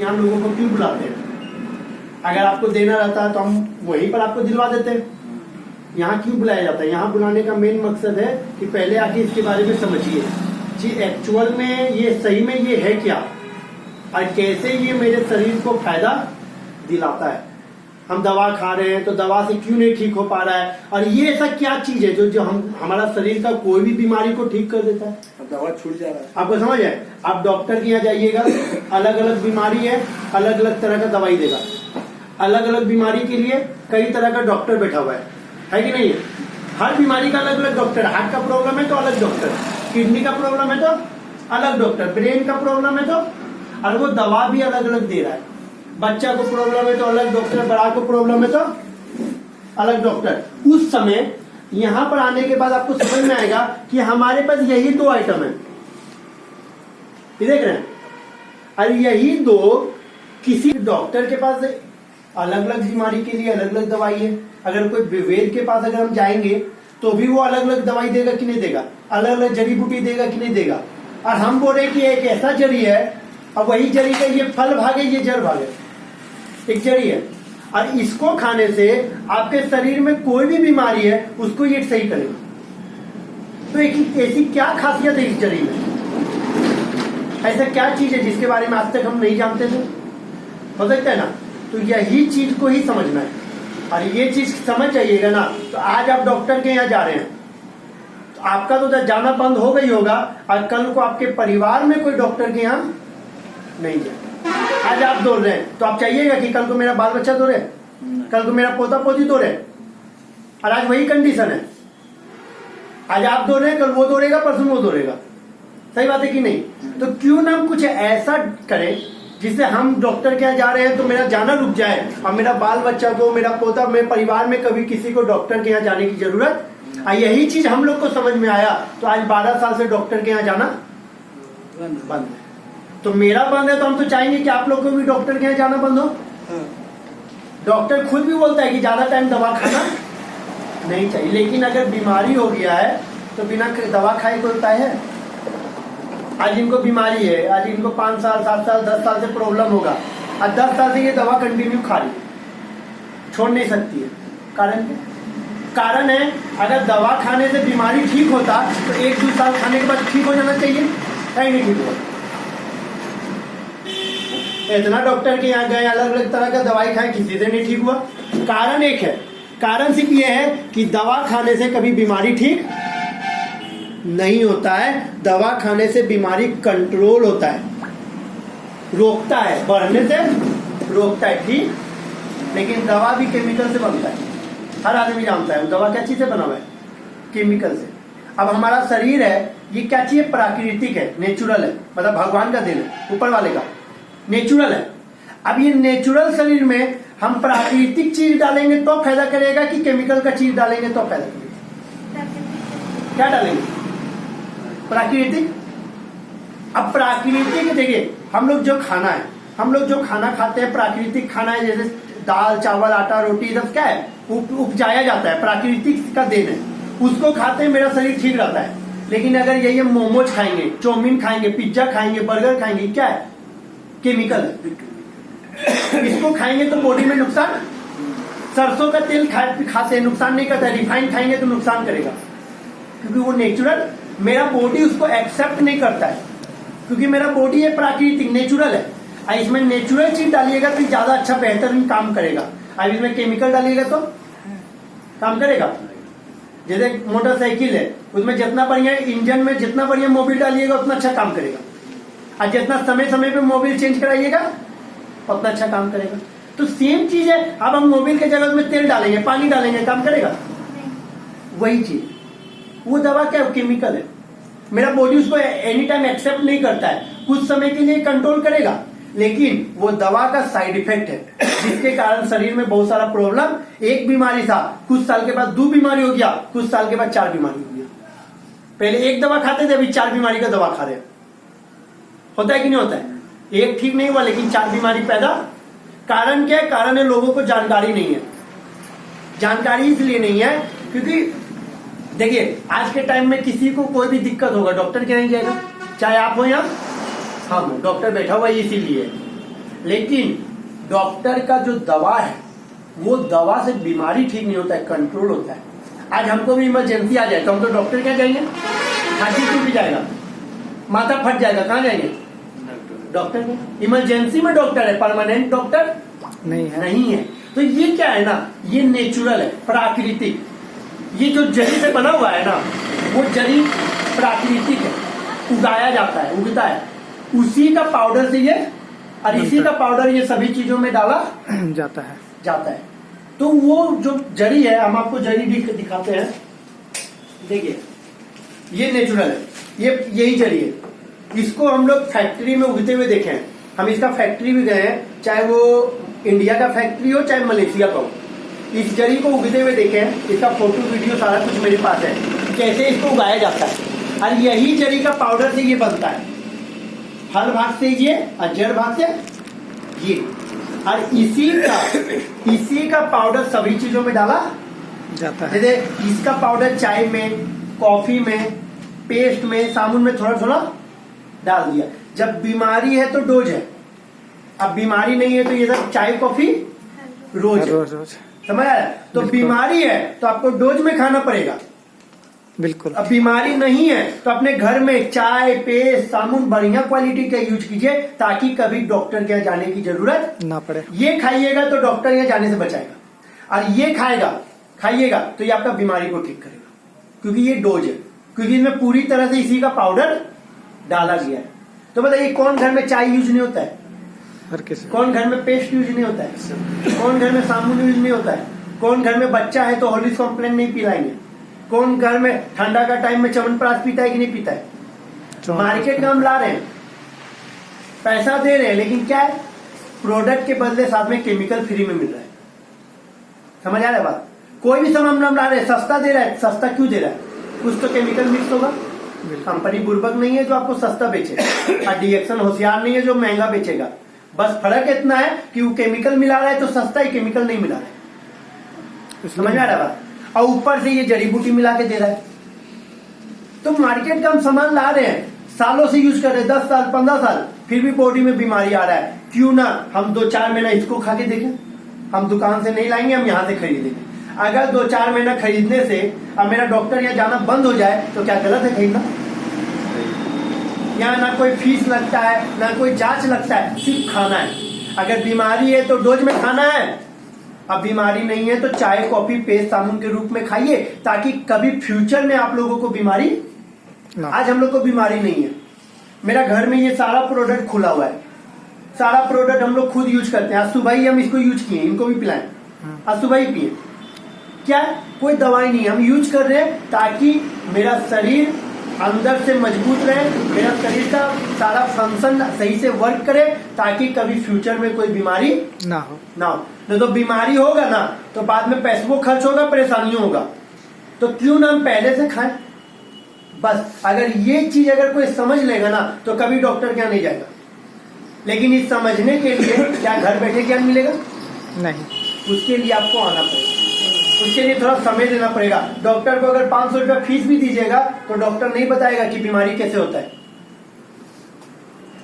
यहाँ लोगों को क्यों बुलाते हैं? अगर आपको देना रहता तो हम वहीं पर आपको दिलवा देते हैं। यहाँ क्यों बुलाया जाता है? यहाँ बुलाने का मेन मकसद है कि पहले आके इसके बारे में समझिए जी एक्चुअल में ये सही में ये है क्या और कैसे ये मेरे शरीर को फायदा दिलाता है। हम दवा खा रहे हैं तो दवा से क्यों नहीं ठीक हो पा रहा है, और ये ऐसा क्या चीज है जो हमारा शरीर का कोई भी बीमारी को ठीक कर देता है। अब दवा छूट जा रहा है। आपको समझ है? आप डॉक्टर के यहाँ जाइएगा, अलग अलग बीमारी है, अलग अलग तरह का दवाई देगा। अलग अलग बीमारी के लिए कई तरह का डॉक्टर बैठा हुआ है कि नहीं है? हर बीमारी का अलग अलग डॉक्टर। हार्ट का प्रॉब्लम है तो अलग डॉक्टर, किडनी का प्रॉब्लम है तो अलग डॉक्टर, ब्रेन का प्रॉब्लम है तो, और वो दवा भी अलग अलग दे रहा है। बच्चा को प्रॉब्लम है तो अलग डॉक्टर, बड़ा को प्रॉब्लम है तो अलग डॉक्टर। उस समय यहां पर आने के बाद आपको समझ में आएगा कि हमारे पास यही दो आइटम है, ये देख रहे हैं, और यही दो किसी डॉक्टर के पास अलग अलग बीमारी के लिए अलग अलग दवाई है। अगर कोई वैद्य के पास अगर हम जाएंगे तो भी वो अलग अलग दवाई देगा कि नहीं देगा, अलग अलग जड़ी बूटी देगा कि नहीं देगा। और हम बोल रहे कि एक ऐसा जड़ी है और वही जड़ी का ये फल भागे ये जड़ भागे, एक जड़ी है, और इसको खाने से आपके शरीर में कोई भी बीमारी है उसको ये सही करेगा। तो एक ऐसी क्या खासियत है इस जड़ी में, ऐसा क्या चीज है जिसके बारे में आज तक हम नहीं जानते थे? हो सकता है ना? तो यही चीज को ही समझना है, और ये चीज समझ जाइएगा ना तो आज आप डॉक्टर के यहाँ जा रहे हैं तो आपका तो जाना बंद हो गई होगा, और कल को आपके परिवार में कोई डॉक्टर के यहाँ नहीं जाए। आज आप दौड़ रहे हैं तो आप चाहिएगा कि कल को मेरा बाल बच्चा दौड़े, कल को मेरा पोता पोती दौड़े, और आज वही कंडीशन है। आज आप दौड़ रहे हैं, कल वो दौड़ेगा, परसों वो दौड़ेगा। सही बात है कि नहीं? तो क्यों ना हम कुछ ऐसा करें जिससे हम डॉक्टर के यहाँ जा रहे हैं तो मेरा जाना रुक जाए, और मेरा बाल बच्चा को, मेरा पोता, मेरे परिवार में कभी किसी को डॉक्टर के यहाँ जाने की जरूरत। यही चीज हम लोग को समझ में आया तो आज 12 साल से डॉक्टर के यहाँ जाना बंद है। तो मेरा बंद है तो हम तो चाहेंगे कि आप लोग को भी डॉक्टर के यहाँ जाना बंद हो। डॉक्टर खुद भी बोलता है कि ज्यादा टाइम दवा खाना नहीं चाहिए, लेकिन अगर बीमारी हो गया है तो बिना दवा खाए कोई उपाय है? आज इनको बीमारी है, आज इनको 5 साल 7 साल 10 साल से प्रॉब्लम होगा, और 10 साल से ये दवा कंटिन्यू खा रही, छोड़ नहीं सकती है। कारण क्या? कारण है अगर दवा खाने से बीमारी ठीक होता तो 1-2 साल खाने के बाद ठीक हो जाना चाहिए, कहीं नहीं ठीक हुआ। इतना डॉक्टर के यहाँ गए, अलग अलग तरह का दवाई खाए, किसी से नहीं ठीक हुआ। कारण एक है, कारण सिर्फ ये है कि दवा खाने से कभी बीमारी ठीक नहीं होता है। दवा खाने से बीमारी कंट्रोल होता है, रोकता है, बढ़ने से रोकता है, ठीक। लेकिन दवा भी केमिकल से बनता है, हर आदमी जानता है दवा क्या चीज से बना हुआ है, केमिकल से। अब हमारा शरीर है ये क्या चीज है? प्राकृतिक है, नेचुरल है, मतलब भगवान का देन है, ऊपर वाले का, नेचुरल है। अब ये नेचुरल शरीर में हम प्राकृतिक चीज डालेंगे तो फायदा करेगा कि केमिकल का चीज डालेंगे तो फायदा करेगा? क्या डालेंगे? प्राकृतिक। अब प्राकृतिक देखिए, हम लोग जो खाना है, हम लोग जो खाना खाते हैं प्राकृतिक खाना है, जैसे दाल चावल आटा रोटी सब क्या है? उपजाया जाता है, प्राकृतिक का देन है, उसको खाते हैं, मेरा शरीर ठीक रहता है। लेकिन अगर यही हम मोमोज खाएंगे, चाउमीन खाएंगे, पिज्जा खाएंगे, बर्गर खाएंगे, क्या है? केमिकल है। इसको खाएंगे तो बॉडी में नुकसान। सरसों का तेल खाते हैं, नुकसान नहीं करता, रिफाइंड खाएंगे तो नुकसान करेगा, क्योंकि वो नेचुरल, मेरा बॉडी उसको एक्सेप्ट नहीं करता है, क्योंकि मेरा बॉडी है प्राकृतिक, नेचुरल है। और इसमें नेचुरल चीज डालिएगा तो ज्यादा अच्छा बेहतरीन काम करेगा, और इसमें केमिकल डालिएगा तो काम करेगा। जैसे मोटरसाइकिल है, उसमें जितना बढ़िया इंजन में जितना बढ़िया मोबिल डालिएगा उतना अच्छा काम करेगा, और जितना समय समय पे मोबिल चेंज कराइएगा उतना अच्छा काम करेगा। तो सेम चीज है, अब हम मोबिल के जगह में तेल डालेंगे, पानी डालेंगे, काम करेगा? वही चीज, वो दवा क्या है? केमिकल है। मेरा बॉडी उसको एनी टाइम एक्सेप्ट नहीं करता है, कुछ समय के लिए कंट्रोल करेगा, लेकिन वो दवा का साइड इफेक्ट है, जिसके कारण शरीर में बहुत सारा प्रॉब्लम। एक बीमारी था, कुछ साल के बाद 2 बीमारी हो गया, कुछ साल के बाद 4 बीमारी हो गया। पहले एक दवा खाते थे, अभी 4 बीमारी का दवा खा रहे हैं। होता है कि नहीं होता है? एक ठीक नहीं हुआ लेकिन 4 बीमारी पैदा। कारण क्या है? कारण है लोगों को जानकारी नहीं है। जानकारी इसलिए नहीं है क्योंकि देखिए, आज के टाइम में किसी को कोई भी दिक्कत होगा डॉक्टर के नहीं जाएगा, चाहे आप हो या हम हो, डॉक्टर बैठा हुआ है इसीलिए। लेकिन डॉक्टर का जो दवा है वो दवा से बीमारी ठीक नहीं होता है, कंट्रोल होता है। आज हमको भी इमरजेंसी आ जाए तो हम तो डॉक्टर क्या जाएंगे, छाती टूट जाएगा, माथा फट जाएगा, कहाँ जाएंगे, डॉक्टर में। इमरजेंसी में डॉक्टर है, परमानेंट डॉक्टर नहीं है। तो ये क्या है ना, ये नेचुरल है, प्राकृतिक। ये जो जड़ी से बना हुआ है ना, वो जड़ी प्राकृतिक है, उगाया जाता है, उगता है, उसी का पाउडर से ये, और इसी का पाउडर ये सभी चीजों में डाला जाता है। तो वो जो जड़ी है, हम आपको जड़ी दिखाते हैं, देखिए ये नेचुरल है, ये यही जड़ी है। इसको हम लोग फैक्ट्री में उगते हुए देखे हैं, हम इसका फैक्ट्री भी गए हैं, चाहे वो इंडिया का फैक्ट्री हो चाहे मलेशिया का हो, इस जड़ी को उगते हुए देखे हैं। इसका फोटो वीडियो सारा कुछ मेरे पास है, कैसे इसको उगाया जाता है। और यही जड़ी का पाउडर से ये बनता है, फल भाग से ये और जड़ भाग से ये, और इसी का पाउडर सभी चीजों में डाला जाता है। जैसे इसका पाउडर चाय में, कॉफी में, पेस्ट में, साबुन में थोड़ा थोड़ा डाल दिया। जब बीमारी है तो डोज है, अब बीमारी नहीं है तो ये सब चाय कॉफी रोज समझ आया। तो बीमारी है तो आपको डोज में खाना पड़ेगा, बिल्कुल। अब बीमारी नहीं है तो अपने घर में चाय, पेस्ट, साबुन बढ़िया क्वालिटी का यूज कीजिए, ताकि कभी डॉक्टर के यहाँ जाने की जरूरत ना पड़े। ये खाइएगा तो डॉक्टर यहाँ जाने से बचाएगा, और ये खाइएगा तो ये आपका बीमारी को ठीक करेगा, क्योंकि ये डोज है, क्योंकि इसमें पूरी तरह से इसी का पाउडर डाला गया है। तो बताइए कौन घर में चाय यूज नहीं होता है, हर किसी। कौन घर में पेस्ट यूज नहीं होता है, कौन घर में साबुन यूज नहीं होता है, कौन घर में बच्चा है तो हॉर्लिक्स कॉम्प्लेन नहीं पिलाएंगे, कौन घर में ठंडा का टाइम में च्यवनप्राश पीता है कि नहीं पीता है। मार्केट में हम ला रहे हैं, पैसा दे रहे हैं, लेकिन क्या है, प्रोडक्ट के बदले साथ में केमिकल फ्री में मिल रहा है। समझ आ रहा है बात। कोई भी सामान हम ला रहे हैं, सस्ता दे रहा है, सस्ता क्यों दे रहा है, कुछ तो केमिकल मिक्स होगा। कंपनी बुर्बक नहीं है जो आपको सस्ता बेचे, और डीएक्शन होशियार नहीं है जो महंगा बेचेगा। बस फर्क इतना है कि वो केमिकल मिला रहा है तो सस्ता है, केमिकल नहीं मिला रहा है। समझ में आ रहा है बात। और ऊपर से ये जड़ी बूटी मिला के दे रहा है। तो मार्केट का हम सामान ला रहे हैं, सालों से यूज कर रहे हैं, 10 साल 15 साल, फिर भी बॉडी में बीमारी आ रहा है। क्यों ना हम 2-4 महीना इसको खा के देखें। हम दुकान से नहीं लाएंगे, हम यहाँ से खरीदेंगे। अगर 2-4 महीना खरीदने से अब मेरा डॉक्टर यहाँ जाना बंद हो जाए तो क्या गलत है खरीदना। यहाँ ना कोई फीस लगता है, ना कोई जांच लगता है, सिर्फ खाना है। अगर बीमारी है तो डोज में खाना है, अब बीमारी नहीं है तो चाय, कॉफी, पेस्ट, साबुन के रूप में खाइए, ताकि कभी फ्यूचर में आप लोगों को बीमारी ना। आज हम लोग को बीमारी नहीं है। मेरा घर में ये सारा प्रोडक्ट खुला हुआ है, सारा प्रोडक्ट हम लोग खुद यूज करते हैं। आज सुबह ही हम इसको यूज किए, इनको भी पिलाएं, आज सुबह ही पिए। क्या कोई दवाई नहीं, हम यूज कर रहे हैं ताकि मेरा शरीर अंदर से मजबूत रहे, मेरा शरीर का सारा फंक्शन सही से वर्क करे, ताकि कभी फ्यूचर में कोई बीमारी ना हो। नहीं तो बीमारी होगा ना तो बाद में पैसों खर्च होगा, परेशानियों होगा। तो क्यों ना हम पहले से खाएं। बस अगर ये चीज अगर कोई समझ लेगा ना तो कभी डॉक्टर क्या नहीं जाएगा। लेकिन इस समझने के लिए क्या घर बैठे ज्ञान मिलेगा नहीं, उसके लिए आपको आना पड़ेगा, उसके लिए थोड़ा समय देना पड़ेगा। डॉक्टर को अगर 500 रुपया फीस भी दीजिएगा तो डॉक्टर नहीं बताएगा कि बीमारी कैसे होता है।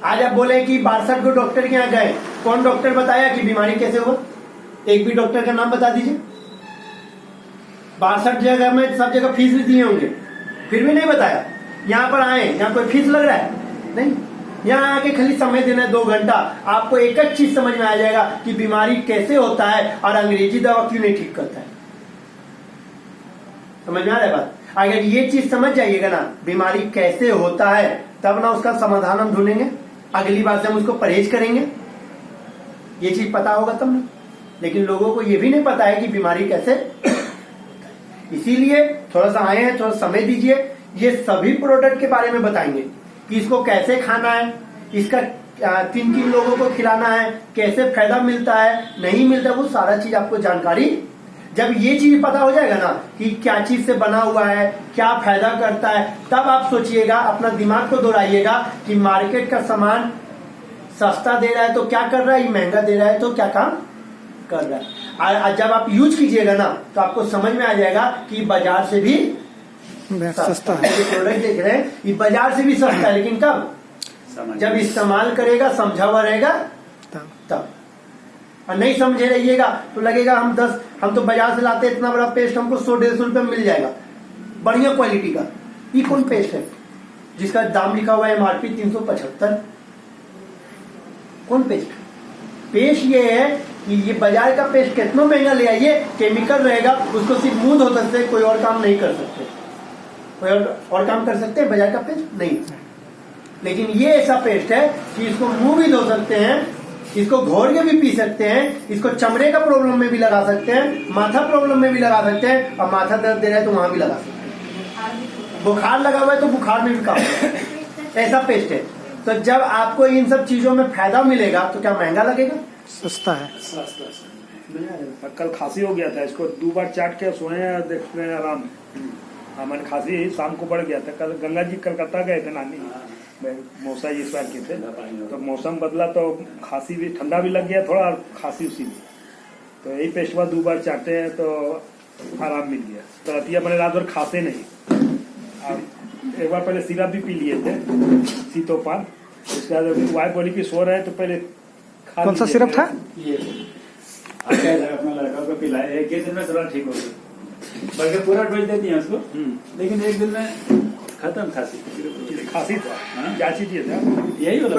आज आप बोले कि 62 को डॉक्टर के यहाँ गए, कौन डॉक्टर बताया कि बीमारी कैसे हुआ। एक भी डॉक्टर का नाम बता दीजिए। 62 जगह में सब जगह फीस भी दिए होंगे, फिर भी नहीं बताया। यहाँ पर आए, यहाँ कोई फीस लग रहा है नहीं, यहाँ आके खाली समय देना है 2 घंटा, आपको एक एक चीज समझ में आ जाएगा कि बीमारी कैसे होता है और अंग्रेजी दवा क्यों नहीं ठीक करता है। समझ में आ रहा है बात। अगर ये चीज समझ जाइएगा ना बीमारी कैसे होता है, तब ना उसका समाधान हम ढूंढेंगे, अगली बार से हम उसको परहेज करेंगे। ये चीज पता होगा तब ना। लेकिन लोगों को ये भी नहीं पता है कि बीमारी कैसे। इसीलिए थोड़ा सा आए हैं, थोड़ा समय दीजिए। ये सभी प्रोडक्ट के बारे में बताएंगे कि इसको कैसे खाना है, इसका किन किन लोगों को खिलाना है, कैसे फायदा मिलता है, नहीं मिलता, वो सारा चीज आपको जानकारी। जब ये चीज पता हो जाएगा ना कि क्या चीज से बना हुआ है, क्या फायदा करता है, तब आप सोचिएगा, अपना दिमाग को दौड़ाइएगा कि मार्केट का सामान सस्ता दे रहा है तो क्या कर रहा है, महंगा दे रहा है तो क्या काम कर रहा है। जब आप यूज कीजिएगा ना तो आपको समझ में आ जाएगा कि बाजार से भी सस्ता है। जो प्रोडक्ट देख रहे हैं ये बाजार से भी सस्ता है, लेकिन कब, जब इस्तेमाल करेगा, समझा हुआ रहेगा तब। और नहीं समझे रहिएगा तो लगेगा हम तो बाजार से लाते इतना बड़ा पेस्ट हमको 100-150 रुपये में मिल जाएगा बढ़िया क्वालिटी का। ये कौन पेस्ट है जिसका दाम लिखा हुआ है MRP 375? कौन पेस्ट? पेस्ट ये है कि ये बाजार का पेस्ट कितना महंगा ले आइए, केमिकल रहेगा, उसको सिर्फ मुंह धो सकते हैं, कोई और काम नहीं कर सकते। कोई और काम कर सकते हैं बाजार का पेस्ट? नहीं। लेकिन ये ऐसा पेस्ट है कि इसको मुंह भी धो सकते हैं, इसको घोर के भी पी सकते हैं, इसको चमड़े का प्रॉब्लम में भी लगा सकते हैं, माथा प्रॉब्लम में भी लगा सकते हैं, और माथा दर्द दे रहा है तो वहां भी लगा सकते हैं। बुखार लगा हुआ है तो बुखार में भी काम होगा। ऐसा पेस्ट है। तो जब आपको इन सब चीजों में फायदा मिलेगा तो क्या महंगा लगेगा? सस्ता है। कल खांसी हो गया था, इसको 2 बार चाट के सोए हैं, देखते हैं आराम। हमारे खांसी शाम को बढ़ गया था। कल गंगा जी कलकत्ता गए थे नानी, मौसा जी इस बार के थे, तो मौसम बदला तो खांसी भी, ठंडा भी लग गया थोड़ा, खांसी उसी में। तो यही पेशवा 2 बार चाटे हैं तो आराम मिल गया। तो रतिया मैंने रात भर खांसे नहीं। एक बार पहले सिरप भी पी लिए थे, सीतोपान। उसके बाद वाइफ बोली कि सो रहे हैं तो पहले कौन सा सिरप था? ये अपना लड़का को पिलाए, एक दिन में थोड़ा ठीक हो गया, बल्कि पूरा डोज देती है उसको, लेकिन एक दिन में खत्म खांसी था। क्या चीज ये था? यही होता।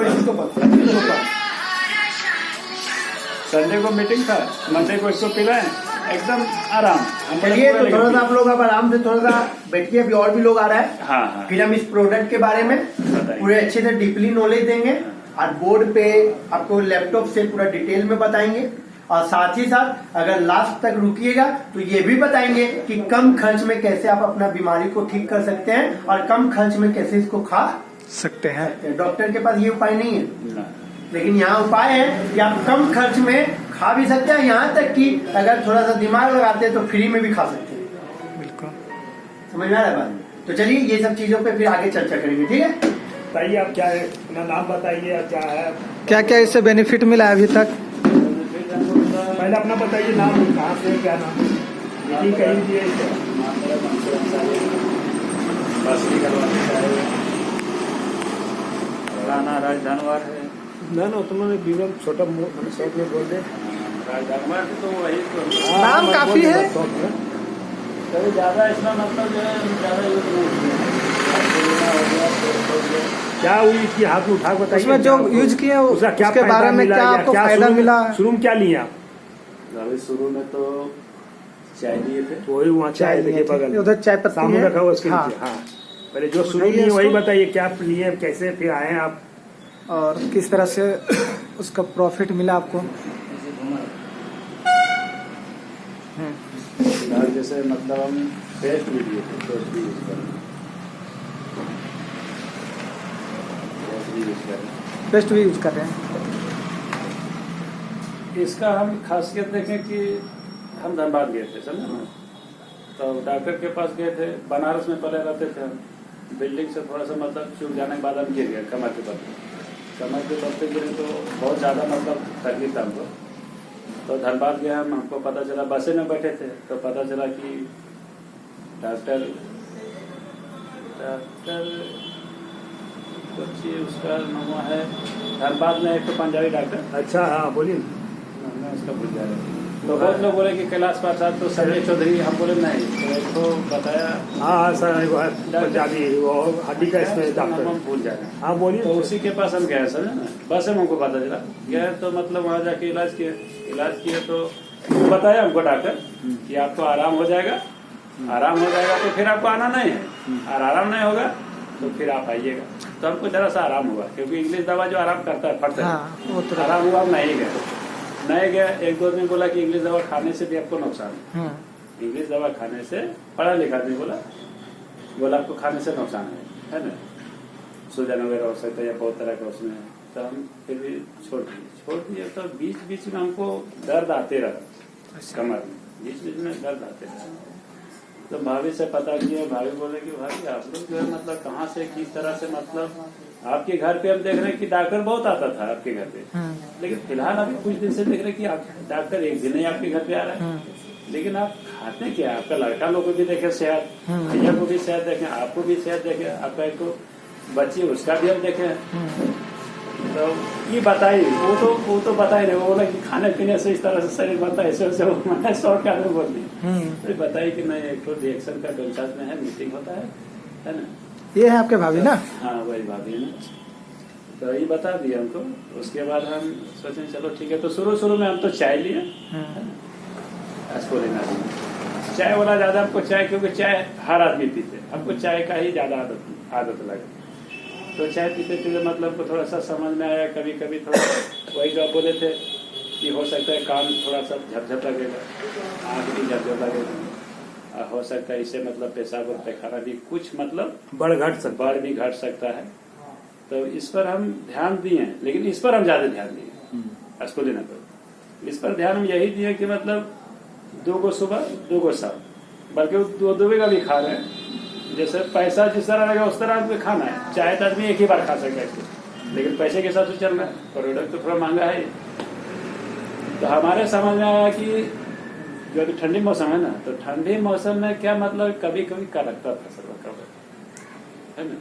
संडे को मीटिंग था, मंडे को इसको पिलाए, एकदम आराम। चलिए तो थोड़ा सा आप लोग अब आराम से थोड़ा सा बैठिए, अभी और भी लोग आ रहा है। हाँ। फिर हम इस प्रोडक्ट के बारे में पूरे अच्छे से डीपली नॉलेज देंगे, और बोर्ड पे आपको लैपटॉप से पूरा डिटेल में बताएंगे। और साथ ही साथ अगर लास्ट तक रुकिएगा तो ये भी बताएंगे कि कम खर्च में कैसे आप अपना बीमारी को ठीक कर सकते हैं, और कम खर्च में कैसे इसको खा सकते हैं। डॉक्टर के पास ये उपाय नहीं है, लेकिन यहाँ उपाय है कि आप कम खर्च में खा भी सकते हैं। यहाँ तक कि अगर थोड़ा सा दिमाग लगाते हैं तो फ्री में भी खा सकते हैं। बिल्कुल समझ में आ रहा है बात? तो चलिए ये सब चीजों पे फिर आगे चर्चा करेंगे, ठीक है? बताइए आप क्या है, अपना नाम बताइए, क्या है, क्या क्या इससे बेनिफिट मिला है अभी तक? पहले अपना बताइए, नाम कहाँ से, क्या नाम है, यही कहीं दिए राना राजधानवार है ना तुमने विवरण छोटा शॉर्ट में बोल दे। राजधानवार तो वही तो नाम काफी है। कभी ज्यादा इसमें मतलब जो है ज्यादा यूज नहीं क्या हुई इसकी हाथ में उठा बताइए। उसमें जो यूज किए उसका क्या उसके बारे में क्या आपको फायदा मिला? शुरू में क्या लिए आप? अभी शुरू में तो चाय लिए थे, वही वहाँ चाय देखिए बगल उधर चाय पत्ती सामने है। रखा हुआ उसके हाँ। नीचे। हाँ, पहले जो शुरू लिए वही बताइए, क्या लिए, कैसे फिर आए आप, और किस तरह से उसका प्रॉफिट मिला आपको? फिलहाल जैसे मतलब हम पेस्ट भी लिए थे, पेस्ट भी यूज करें, पेस्ट भी यूज कर रहे हैं। इसका हम खासियत देखें कि हम धनबाद गए थे, समझे ना, तो डॉक्टर के पास गए थे। बनारस में पहले रहते थे हम, बिल्डिंग से थोड़ा सा मतलब चूक जाने के बाद हम गिर गए कमर के बल पे गिरे, तो बहुत ज़्यादा मतलब तकलीफ था हमको। तो धनबाद गए हम, हमको पता चला, बसें में बैठे थे तो पता चला कि डॉक्टर कुछ उसका नाम है धनबाद में एक तो पंजाबी डॉक्टर। अच्छा हाँ बोलिए। मैं उसका भूल जा रहा तो बहुत लोग बोले कि कैलाश प्रसाद, तो संजय चौधरी, हम बोले नहीं, तो एक तो बताया हाँ सर, पंजाबी वो हड्डी का इसमें हम डॉक्टर। भूल जा रहे हैं। हाँ बोलिए। तो उसी के पास हम गए, समझे ना, बस में हमको पता चला गए, तो मतलब वहाँ जाके इलाज किए तो बताया हमको डॉक्टर कि आपको आराम हो जाएगा, तो फिर आपको आना नहीं है, और आराम नहीं होगा तो फिर आप आइएगा। तो हमको जरा सा आराम हुआ, क्योंकि इंग्लिश दवा जो आराम करता है फट हाँ, वो तो है। आराम हुआ, नहीं गए। एक दो दिन बोला कि इंग्लिश दवा खाने से भी आपको नुकसान है। इंग्लिश दवा खाने से, पढ़ा लिखा नहीं बोला आपको खाने से नुकसान है ना, सूजन वगैरह हो सकता है या बहुत तरह का उसमें। तो हम फिर भी छोड़ दिए। तो बीच में हमको दर्द आते रहा कमर में, बीच में दर्द आते रहा। तो भाभी से पता किया, भाभी बोले कि भाई आप लोग जो है मतलब कहाँ से, किस तरह से, मतलब आपके घर पे हम देख रहे हैं कि डॉक्टर बहुत आता था आपके घर पे, लेकिन फिलहाल अभी कुछ दिन से देख रहे हैं कि आप डॉक्टर एक दिन ही आपके घर पे आ रहा है। लेकिन आप खाते क्या? आपका लड़का लोग को भी देखे सेहत, भैया को भी सेहत देखें, आपको भी सेहत देखें, आपका एक बच्ची उसका भी हम देखें, तो ये बताई वो तो बता ही नहीं, वो बोला कि खाने पीने से इस तरह से शरीर बनता है, ऐसे वैसे मैंने शॉर्ट काट में बोल दी। तो बताई कि नहीं, एक तो रिएक्शन का डोलचाज में है, मीटिंग होता है ना। ये है आपके भाभी ना? हाँ वही भाभी है ना। तो ये बता दिया हमको। उसके बाद हम सोचे चलो ठीक है। तो शुरू में हम तो चाय लिए, एस्प्रिन चाय वाला ज्यादा हमको चाय, क्योंकि चाय हर आदमी पीते, हमको चाय का ही ज्यादा आदत लगे। तो चाय पीते पीते मतलब को थोड़ा सा समझ में आया, कभी कभी थोड़ा वही जो आप बोले थे कि हो सकता है कान थोड़ा सा झपझप लगेगा, आँख भी झपझप लगेगा, हो सकता है इससे मतलब पेशाब और पैखाना भी कुछ मतलब बढ़ भी घट सकता है। तो इस पर हम ध्यान दिए, लेकिन इस पर हम ज्यादा ध्यान दिए, इसको लेना तो इस पर ध्यान हम यही दिए कि मतलब 2 गो सुबह 2 गो शाम, बल्कि 2 का भी खा रहे हैं। जैसे पैसा जिस तरह रहेगा उस तरह आपको खाना है। चाहे तो आदमी एक ही बार खा सकता है इसको, लेकिन पैसे के हिसाब से चल रहा है, प्रोडक्ट तो थोड़ा महंगा है। तो हमारे समझ में आया कि जो अभी ठंडी मौसम है ना, तो ठंडी मौसम में क्या मतलब कभी कभी का लगता था सब है ना।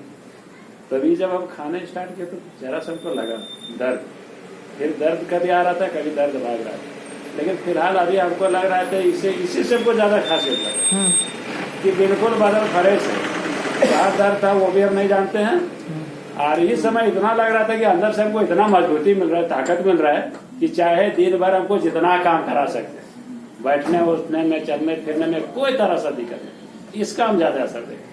तभी जब हम खाने स्टार्ट किए तो जरा सा हमको लगा दर्द, फिर दर्द कभी आ रहा था, कभी दर्द भाग रहा था। लेकिन फिलहाल अभी हमको लग रहा था इसी से हमको ज्यादा खासियत लगा कि बिल्कुल बदल फ्रेश है। क्या दर्द था वो भी हम नहीं जानते हैं, और इस समय इतना लग रहा था कि अंदर से हमको इतना मजबूती मिल रहा है, ताकत मिल रहा है कि चाहे दिन भर हमको जितना काम करा सकते हैं, बैठने उठने में, चलने फिरने में कोई तरह सा दिक्कत नहीं। इसका हम ज्यादा असर देखें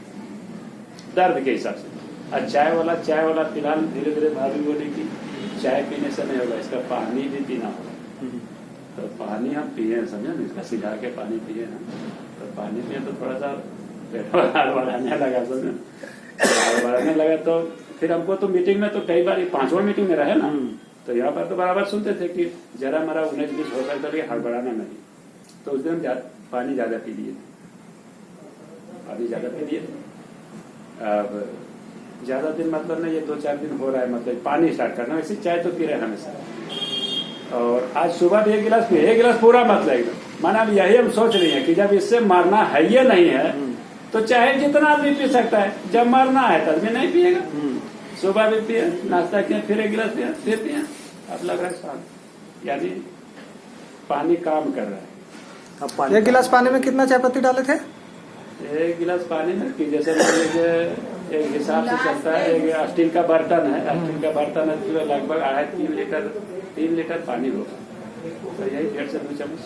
दर्द के हिसाब से। और चाय वाला फिलहाल धीरे धीरे भाभी बोली कि चाय पीने से नहीं होगा, इसका पानी भी पीना होगा। तो पानी हम पिए, समझे ना, इसका सिझा के पानी पिए ना, तो पानी पिए तो थोड़ा सा पेट बढ़ाने लगा, समझे बढ़ाने लगा। तो फिर हमको तो मीटिंग में तो कई बार 5वां मीटिंग में रहे ना, तो यहाँ पर तो बराबर सुनते थे कि जरा हमारा 19-20 हो सकता है, हड़बड़ाना नहीं। तो उस दिन पानी ज्यादा पी लिए, अब ज्यादा दिन मतलब नहीं, ये 2-4 दिन हो रहा है मतलब पानी स्टार्ट करना। वैसे चाय तो पी रहे हैं हमेशा, और आज सुबह भी 1 गिलास पिए, 1 गिलास पूरा मतलब एकदम। माना अब यही हम सोच रहे हैं कि जब इससे मरना है ये नहीं है, तो चाहे जितना आदमी पी सकता है, जब मरना है तब भी नहीं पिएगा। सुबह भी पिए, नाश्ता किया, फिर 1 गिलास पिया, फिर पिया। अब लग रहा है शांत, यानी पानी काम कर रहा है। अब 1 गिलास पानी में कितना चाय पत्ती डाले थे? 1 गिलास पानी में कि जैसे मान लीजिए एक हिसाब से चलता है, एक स्टील का बर्तन है, स्टील का बर्तन है तो लगभग 3 लीटर पानी होगा। तो यही 1.5 से 2 चम्मच,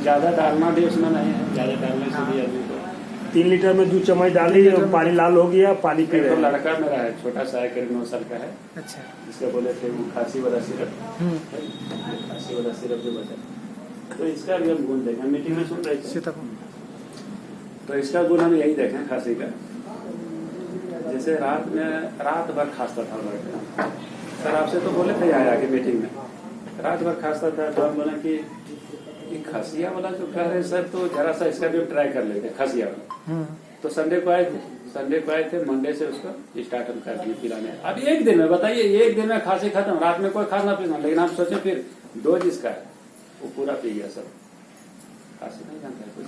ज्यादा डालना भी उसमें नहीं है, ज्यादा डालने से भी आदमी को 3 लीटर में 2 चम्मच डाली, पानी लाल हो गया, पानी पी रहे। तो लड़का मेरा है, छोटा सा है, करीब 9 साल का है। अच्छा, इसका बोले थे वो खांसी वाला सिरप, खांसी वाला सिरप जो बचा, तो इसका भी हम गुण देखें, मीटिंग में सुन रहे थे। तो इसका गुण हम यही देखें खांसी का। जैसे रात भर खांसता था लड़का, सर आपसे तो बोले थे आया कि मीटिंग में रात भर खांसता था, तो हम बोले कि खांसिया वाला जो कह रहे सर, तो जरा सा इसका भी ट्राई कर लेते खांसिया वाला। तो संडे को आए थे, मंडे से उसको स्टार्ट हम कर दिए पिलाने। अब 1 दिन में बताइए, 1 दिन में खांसी खत्म, रात में कोई खांसना पीना। लेकिन आप सोचे फिर 2 जिसका है वो पूरा पी गया सब, खांसी नहीं जानता है कुछ।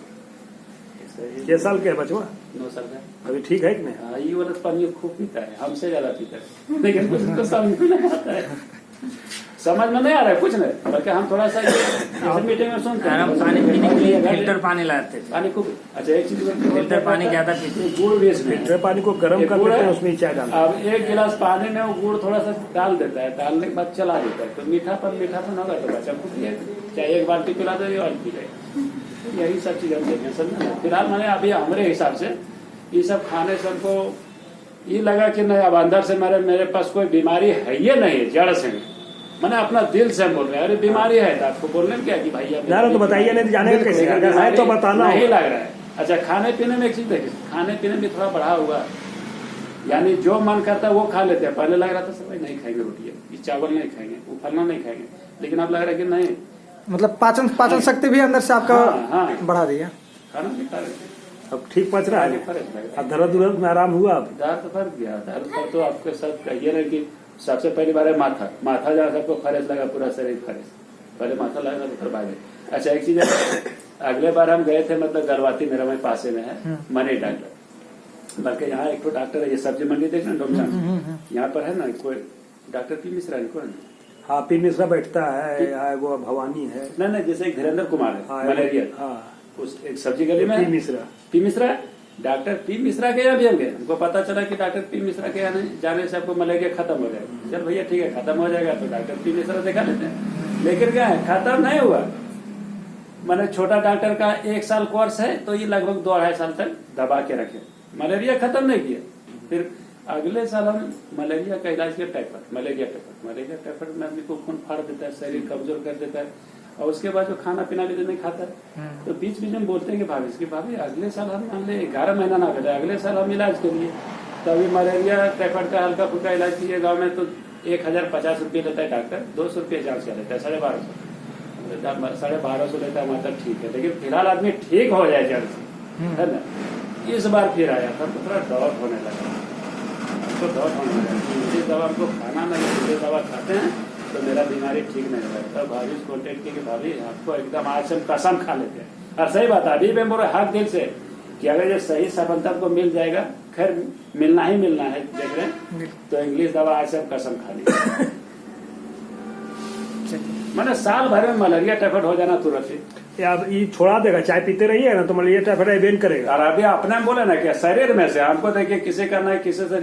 क्या साल के है बचवा? 9 साल का। अभी ठीक है कि नहीं? हाँ, ये वाला पानी खूब पीता है, हमसे ज्यादा पीता है, लेकिन कुछ उसको समझ में नहीं आता है, समझ में नहीं आ रहा है कुछ नहीं। बल्कि हम थोड़ा सा मीटिंग में सुनते हैं, पानी पीने के लिए फिल्टर पानी लाते थे, पानी खूब। अच्छा, एक चीज फिल्टर पानी ज्यादा पीते, गुड़ भी इसमें, फिल्टर पानी को गर्म कर देते हैं, उसमें चाय डालते हैं। अब 1 गिलास पानी में वो गुड़ थोड़ा सा डाल देता है, डालने के बाद चला देता है, तो मीठापन होगा तो बच्चा को पिए, चाहे 1 बाल्टी पिला दे और पी ले। यही सब चीज हम देखें समझे। फिलहाल मैंने अभी हमारे हिसाब से ये सब खाने से हमको ये लगा कि नहीं, अब अंदर से मेरे पास कोई बीमारी है ये नहीं, जड़ से मैंने अपना दिल से बोल रहे हैं, अरे बीमारी है तो आपको बोलने में क्या कि भाई तो बताइए, नहीं जाने कैसे है तो बताना नहीं लग रहा है। अच्छा, खाने पीने में एक चीज देखिए, खाने पीने में थोड़ा बढ़ा हुआ, यानी जो मन करता है वो खा लेते हैं। पहले लग रहा था सब नहीं खाएंगे रोटी, ये चावल नहीं खाएंगे, वो फलना नहीं खाएंगे, लेकिन अब लग रहा है कि नहीं, मतलब पाचन शक्ति भी अंदर से आपका बढ़ा दिया, खाना भी खा रहे। अब ठीक पच रहा है, अब दर्द में आराम हुआ? अब दर्द फर्क गया, दर्द का तो आपके साथ कहिए ना कि सबसे पहली बार है माथा जरा सबको फ्रेश लगा, पूरा शरीर फ्रेश, पहले माथा लगा तो फिर भागे। अच्छा, एक चीज है, अगले बार हम गए थे मतलब गलवाती मेरा वही पासे में है मनी डॉक्टर, बल्कि यहाँ एक तो डॉक्टर है, ये सब्जी मंडी देखना डोमचान, यहाँ पर है ना कोई डॉक्टर पी मिश्रा है कौन? हाँ, पी मिश्रा बैठता है, वो भवानी है। नहीं जैसे एक धीरेन्द्र कुमार है हाँ, मलेरिया, हाँ, उस एक सब्जी गली में P Mishra. P Mishra, doctor P Mishra के यहाँ भी हम गए, हमको पता चला कि डॉक्टर पी मिश्रा के यहाँ जाने से आपको मलेरिया खत्म हो जाएगा। चल भैया ठीक है, खत्म हो जाएगा तो डॉक्टर पी मिश्रा दिखा लेते हैं। लेकिन क्या है, खत्म नहीं हुआ। मैंने छोटा डॉक्टर का 1 साल कोर्स है, तो ये लगभग 2-2.5 साल तक दबा के रखे, मलेरिया खत्म नहीं किया। फिर अगले साल हम मलेरिया का इलाज किया, टाइफाइड, मलेरिया टाइफाइड में आदमी को खून फाड़ देता है, शरीर कमजोर कर देता है, और उसके बाद जो खाना पीना भी नहीं खाता है। तो बीच बीच में बोलते हैं कि भाभी अगले साल हम मान ले 11 महीना ना करे, अगले साल हम इलाज करिए। तो अभी मलेरिया टाइफाइड का हल्का फुल्का इलाज किए गाँव में, तो 1050 रुपये लेता है डॉक्टर, 200 रुपये जांच का लेता है, 1250 लेता है, मतलब ठीक है। लेकिन फिलहाल आदमी ठीक हो जाए जल्द से, है ना। इस बार फिर आया था तो थोड़ा डाउट होने लगा, इंग्लिश दवा हमको खाना नहीं, इंग्लिश दवा खाते हैं तो मेरा बीमारी ठीक नहीं रहता। भाभी से कॉन्टेक्ट की कि भाभी आपको एकदम आज से हम कसम खा लेते हैं। और सही बात है, अभी मैं बोल हर दिल से कि अगर ये सही सफलता को मिल जाएगा, खैर मिलना ही मिलना है, देख रहे हैं, तो इंग्लिश दवा आज से हम कसम खा ली। मैंने साल भर में मलेरिया टाइफाइड हो जाना तुरंत ही। अब ये छोड़ा देगा, चाय पीते रहिए ना तो मलेरिया टाइफाइड इवेंट करेगा। और अभी अपने बोले ना कि शरीर में से हमको देखिए किसी करना है, किसी से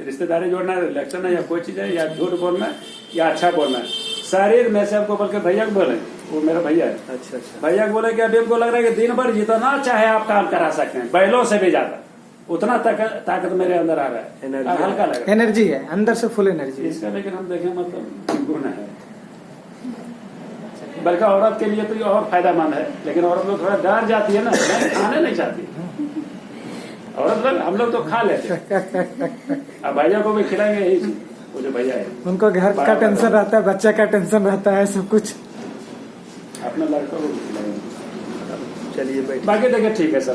रिश्तेदारी जोड़ना है, रिलेक्शन है, या कोई चीज है, या झूठ बोलना है या अच्छा बोलना है, शरीर में से हमको बोल के भैया को बोले, वो मेरा भैया है, अच्छा, भैया को बोले कि अभी हमको लग रहा है कि दिन भर जितना चाहे आप काम करा सकते हैं, बैलों से भी ज्यादा, उतना ताकत मेरे अंदर आ रहा है, एनर्जी हल्का लग रहा है, एनर्जी है अंदर से, फुल एनर्जी है इसका। लेकिन हम देखें मतलब गुण है, बल्कि औरत के लिए तो ये और फायदेमंद है। लेकिन औरत लोग थोड़ा डर जाती है ना, खाने नहीं चाहती औरत लोग, हम लोग तो खा लेते हैं। अब भैया को भी खिलाएंगे यही चीज, वो जो भैया है उनको घर का टेंशन रहता है, बच्चा का टेंशन रहता है, सब कुछ। अपने लड़कों को भी खिलाएंगे। चलिए, बाकी देखिए ठीक है सर।